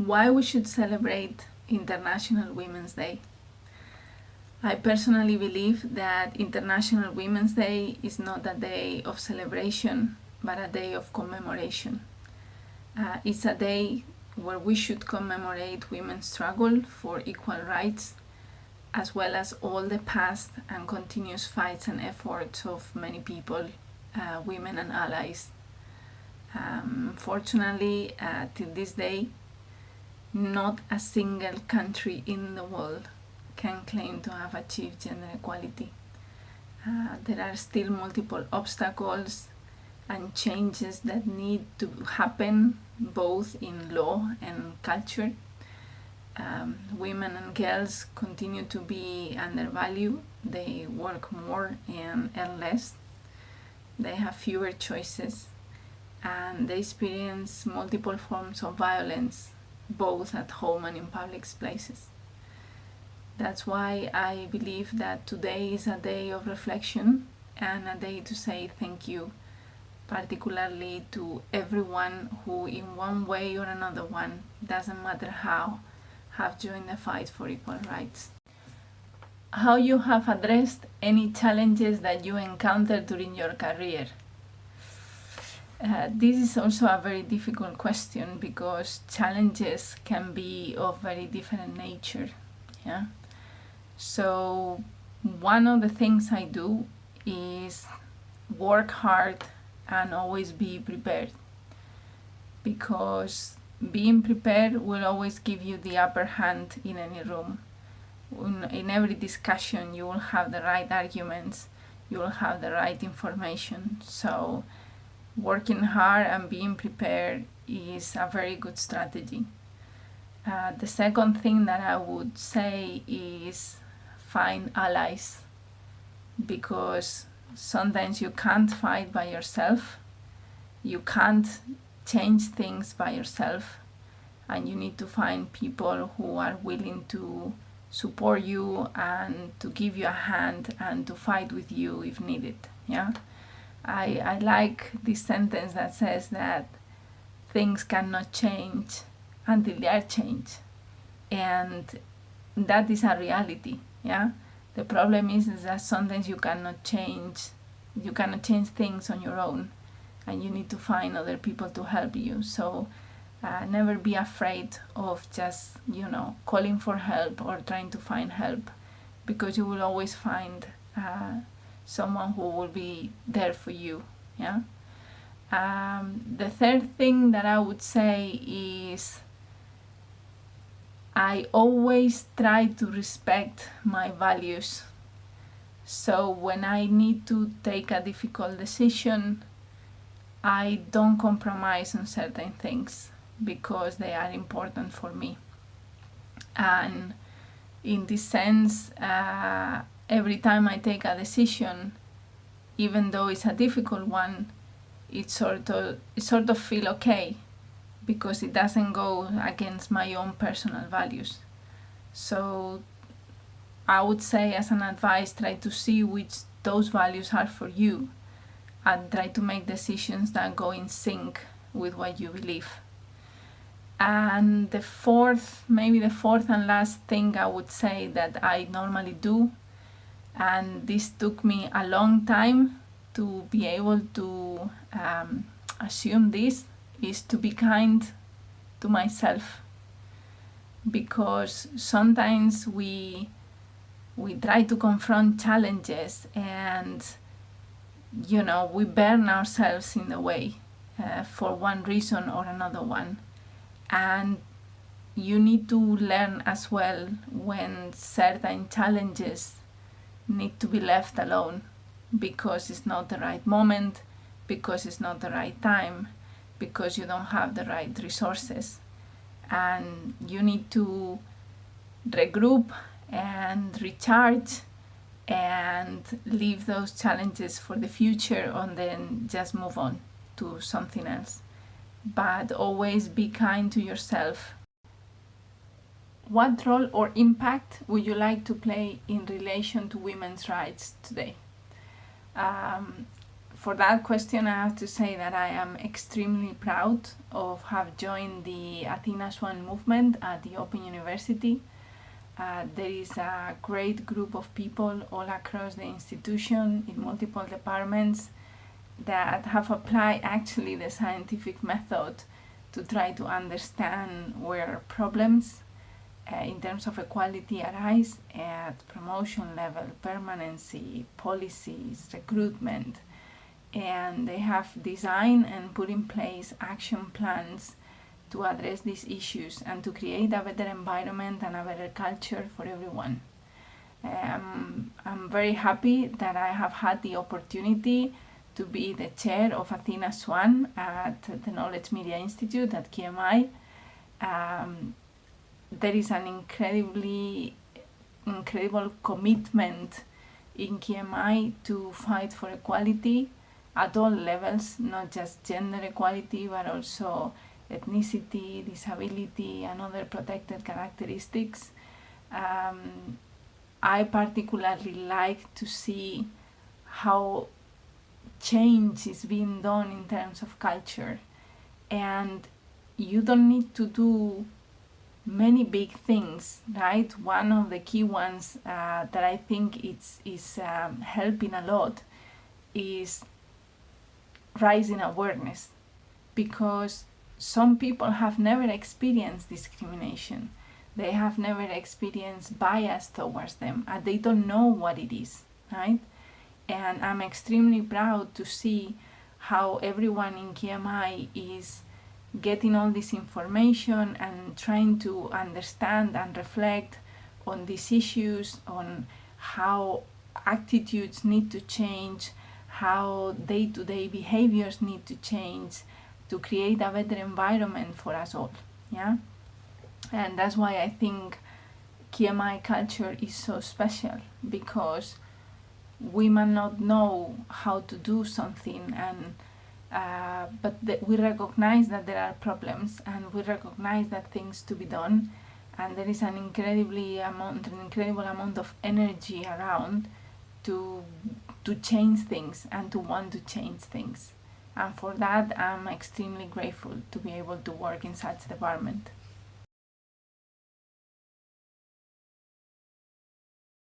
Why we should celebrate International Women's Day? I personally believe that International Women's Day is not a day of celebration, but a day of commemoration. It's a day where we should commemorate women's struggle for equal rights, as well as all the past and continuous fights and efforts of many people, women and allies. Fortunately, till this day, not a single country in the world can claim to have achieved gender equality. There are still multiple obstacles and changes that need to happen both in law and culture. Women and girls continue to be undervalued. They work more and earn less. They have fewer choices, and they experience multiple forms of violence, both at home and in public places. That's why I believe that today is a day of reflection and a day to say thank you, particularly to everyone who in one way or another one, doesn't matter how, have joined the fight for equal rights. How you have addressed any challenges that you encountered during your career? This is also a very difficult question because challenges can be of very different nature. Yeah. So one of the things I do is work hard and always be prepared, because being prepared will always give you the upper hand in any room. In every discussion you will have the right arguments, you will have the right information. So working hard and being prepared is a very good strategy. The second thing that I would say is find allies, because sometimes you can't fight by yourself, you can't change things by yourself, and you need to find people who are willing to support you and to give you a hand and to fight with you if needed. Yeah, I like this sentence that says that things cannot change until they are changed, and that is a reality. Yeah, the problem is that sometimes you cannot change things on your own, and you need to find other people to help you. So never be afraid of just calling for help or trying to find help, because you will always find someone who will be there for you. Yeah. The third thing that I would say is I always try to respect my values. So when I need to take a difficult decision, I don't compromise on certain things because they are important for me. And in this sense, every time I take a decision, even though it's a difficult one, it sort of feel okay, because it doesn't go against my own personal values. So I would say, as an advice, try to see which those values are for you, and try to make decisions that go in sync with what you believe. And the fourth and last thing I would say that I normally do, and this took me a long time to be able to assume this, is to be kind to myself. Because sometimes we try to confront challenges and we burn ourselves in the way for one reason or another one. And you need to learn as well when certain challenges need to be left alone, because it's not the right moment, because it's not the right time, because you don't have the right resources, and you need to regroup and recharge and leave those challenges for the future, and then just move on to something else. But always be kind to yourself. What role or impact would you like to play in relation to women's rights today? for that question, I have to say that I am extremely proud of have joined the Athena Swan movement at the Open University. There is a great group of people all across the institution in multiple departments that have applied actually the scientific method to try to understand where problems in terms of equality arise at promotion level, permanency, policies, recruitment, and they have designed and put in place action plans to address these issues and to create a better environment and a better culture for everyone. I'm very happy that I have had the opportunity to be the chair of Athena Swan at the Knowledge Media Institute at KMI. There is an incredible commitment in KMI to fight for equality at all levels, not just gender equality, but also ethnicity, disability, and other protected characteristics. I particularly like to see how change is being done in terms of culture, and you don't need to do many big things, right? One of the key ones that I think is helping a lot is raising awareness, because some people have never experienced discrimination. They have never experienced bias towards them, and they don't know what it is, right? And I'm extremely proud to see how everyone in KMI is getting all this information and trying to understand and reflect on these issues, on how attitudes need to change, how day-to-day behaviors need to change to create a better environment for us all. Yeah, and that's why I think KMI culture is so special, because we might not know how to do something, and but we recognize that there are problems, and we recognize that things to be done, and there is an incredible amount of energy around to change things and to want to change things. And for that, I'm extremely grateful to be able to work in such a department.